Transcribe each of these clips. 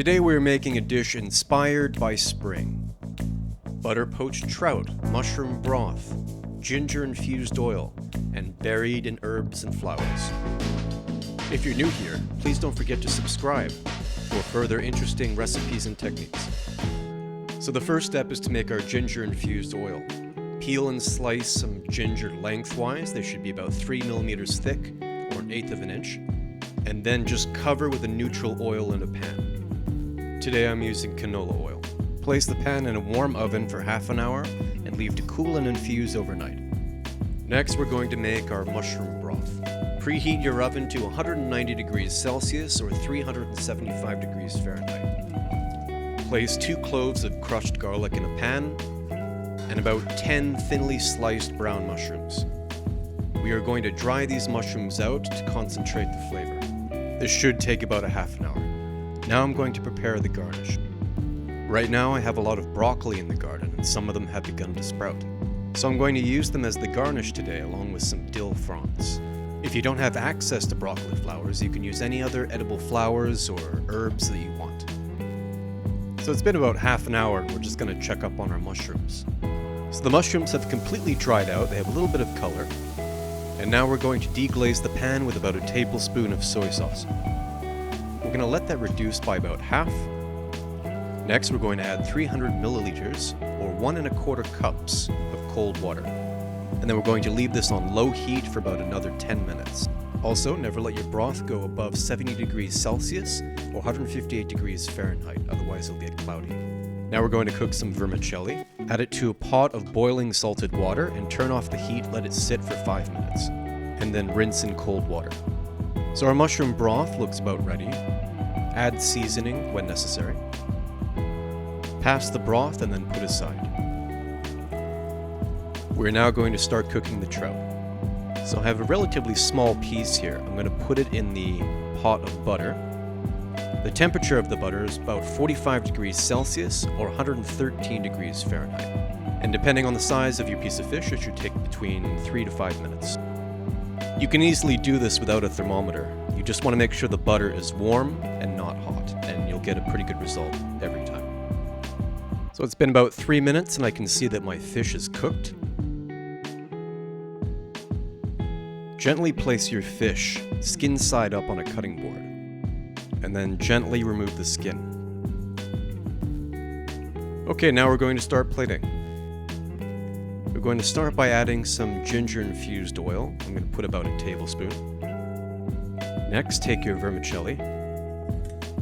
Today we're making a dish inspired by spring. Butter poached trout, mushroom broth, ginger infused oil, and buried in herbs and flowers. If you're new here, please don't forget to subscribe for further interesting recipes and techniques. So the first step is to make our ginger infused oil. Peel and slice some ginger lengthwise. They should be about 3 millimeters thick, or 1/8 of an inch, and then just cover with a neutral oil in a pan. Today I'm using canola oil. Place the pan in a warm oven for half an hour and leave to cool and infuse overnight. Next we're going to make our mushroom broth. Preheat your oven to 190 degrees Celsius or 375 degrees Fahrenheit. Place 2 cloves of crushed garlic in a pan and about 10 thinly sliced brown mushrooms. We are going to dry these mushrooms out to concentrate the flavor. This should take about a half an hour. Now I'm going to prepare the garnish. Right now I have a lot of broccoli in the garden and some of them have begun to sprout. So I'm going to use them as the garnish today along with some dill fronds. If you don't have access to broccoli flowers, you can use any other edible flowers or herbs that you want. So it's been about half an hour and we're just going to check up on our mushrooms. So the mushrooms have completely dried out, they have a little bit of color. And now we're going to deglaze the pan with about a tablespoon of soy sauce. We're going to let that reduce by about half. Next we're going to add 300 milliliters or 1 1/4 cups of cold water. And then we're going to leave this on low heat for about another 10 minutes. Also, never let your broth go above 70 degrees Celsius or 158 degrees Fahrenheit, otherwise it'll get cloudy. Now we're going to cook some vermicelli. Add it to a pot of boiling salted water and turn off the heat, let it sit for 5 minutes. And then rinse in cold water. So our mushroom broth looks about ready. Add seasoning when necessary. Pass the broth and then put aside. We're now going to start cooking the trout. So I have a relatively small piece here. I'm going to put it in the pot of butter. The temperature of the butter is about 45 degrees Celsius or 113 degrees Fahrenheit. And depending on the size of your piece of fish, it should take between 3 to 5 minutes. You can easily do this without a thermometer. You just want to make sure the butter is warm and not hot, and you'll get a pretty good result every time. So it's been about 3 minutes and I can see that my fish is cooked. Gently place your fish skin side up on a cutting board, and then gently remove the skin. Okay, now we're going to start plating. We're going to start by adding some ginger infused oil. I'm going to put about a tablespoon. Next, take your vermicelli.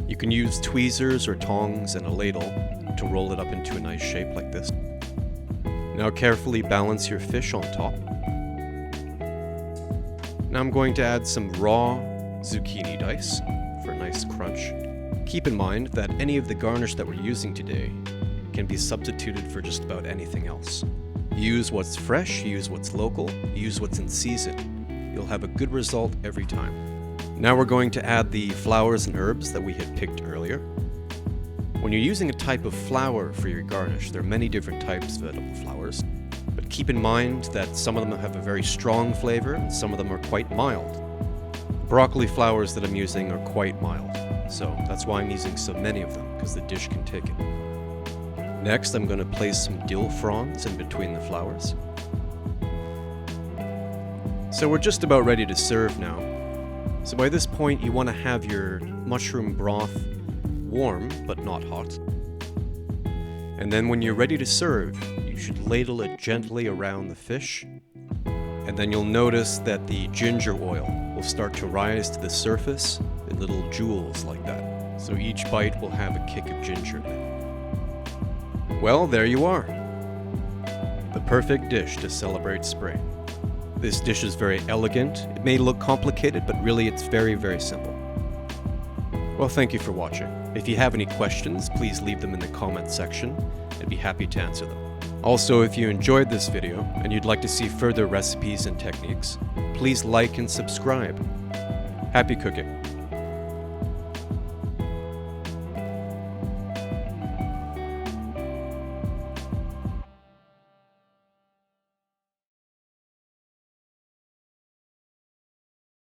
You can use tweezers or tongs and a ladle to roll it up into a nice shape like this. Now carefully balance your fish on top. Now I'm going to add some raw zucchini dice for a nice crunch. Keep in mind that any of the garnish that we're using today can be substituted for just about anything else. Use what's fresh, use what's local, use what's in season. You'll have a good result every time. Now we're going to add the flowers and herbs that we had picked earlier. When you're using a type of flower for your garnish, there are many different types of edible flowers. But keep in mind that some of them have a very strong flavor and some of them are quite mild. The broccoli flowers that I'm using are quite mild, so that's why I'm using so many of them, because the dish can take it. Next, I'm going to place some dill fronds in between the flowers. So we're just about ready to serve now. So by this point, you want to have your mushroom broth warm, but not hot. And then when you're ready to serve, you should ladle it gently around the fish. And then you'll notice that the ginger oil will start to rise to the surface in little jewels like that. So each bite will have a kick of ginger in it. Well, there you are. The perfect dish to celebrate spring. This dish is very elegant. It may look complicated, but really it's very, very simple. Well, thank you for watching. If you have any questions, please leave them in the comment section. I'd be happy to answer them. Also, if you enjoyed this video and you'd like to see further recipes and techniques, please like and subscribe. Happy cooking!